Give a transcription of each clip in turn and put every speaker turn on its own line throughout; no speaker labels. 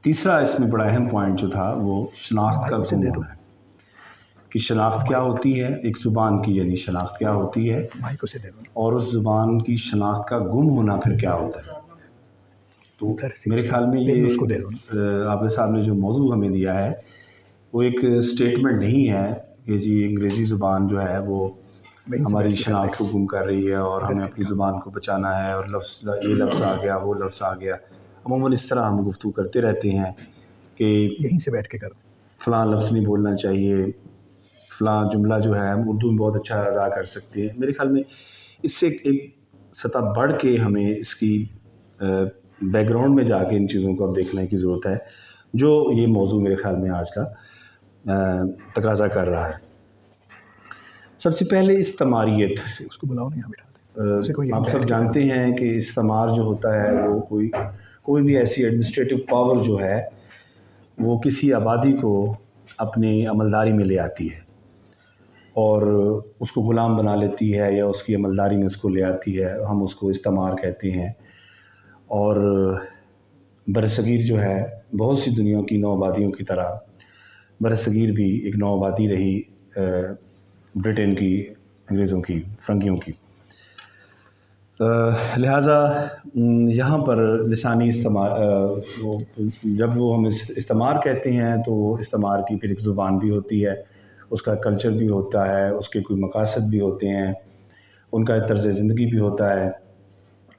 تیسرا اس میں بڑا اہم پوائنٹ جو تھا وہ شناخت کا گم ہونا ہے کہ شناخت کیا ہوتی ہے، ایک زبان کی یعنی شناخت کیا ہوتی ہے اور اس زبان کی شناخت کا گم ہونا پھر کیا ہوتا ہے۔ تو میرے خیال میں یہ عابد صاحب نے جو موضوع ہمیں دیا ہے وہ ایک سٹیٹمنٹ نہیں ہے کہ جی انگریزی زبان جو ہے وہ ہماری شناخت کو گم کر رہی ہے اور ہمیں اپنی زبان کو بچانا ہے اور یہ لفظ آ گیا وہ لفظ آ گیا۔ عموماً اس طرح ہم گفتگو کرتے رہتے ہیں کہ
یہیں سے بیٹھ کے کر دیں،
فلاں لفظ نہیں بولنا چاہیے، فلاں جملہ جو ہے ہم اردو میں بہت اچھا ادا کر سکتے ہیں۔ میرے خیال میں اس سے ایک سطح بڑھ کے ہمیں اس کی بیک گراؤنڈ میں جا کے ان چیزوں کو اب دیکھنے کی ضرورت ہے جو یہ موضوع میرے خیال میں آج کا تقاضا کر رہا ہے۔ سب سے پہلے استعماریت،
اس کو بلاؤ نہیں، یہاں بٹھا دیں۔
آپ سب جانتے ہیں کہ استعمار جو ہوتا ہے وہ کوئی بھی ایسی ایڈمنسٹریٹو پاور جو ہے وہ کسی آبادی کو اپنے عملداری میں لے آتی ہے اور اس کو غلام بنا لیتی ہے یا اس کی عملداری میں اس کو لے آتی ہے، ہم اس کو استعمار کہتے ہیں۔ اور برصغیر جو ہے بہت سی دنیا کی نو آبادیوں کی طرح برصغیر بھی ایک نو آبادی رہی برٹن کی، انگریزوں کی، فرنگیوں کی۔ لہٰذا یہاں پر لسانی استعمار جب وہ ہم استعمار کہتے ہیں تو استعمار کی پھر ایک زبان بھی ہوتی ہے، اس کا کلچر بھی ہوتا ہے، اس کے کوئی مقاصد بھی ہوتے ہیں، ان کا طرز زندگی بھی ہوتا ہے،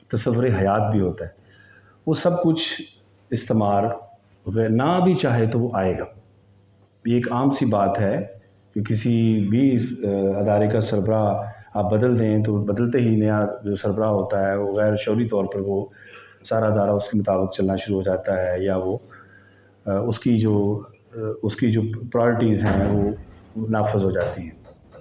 تصور حیات بھی ہوتا ہے۔ وہ سب کچھ استعمار نہ بھی چاہے تو وہ آئے گا۔ یہ ایک عام سی بات ہے کہ کسی بھی ادارے کا سربراہ آپ بدل دیں تو بدلتے ہی نیا جو سربراہ ہوتا ہے وہ غیر شعوری طور پر وہ سارا ادارہ اس کے مطابق چلنا شروع ہو جاتا ہے یا وہ اس کی جو پرائرٹیز ہیں وہ نافذ ہو جاتی ہیں۔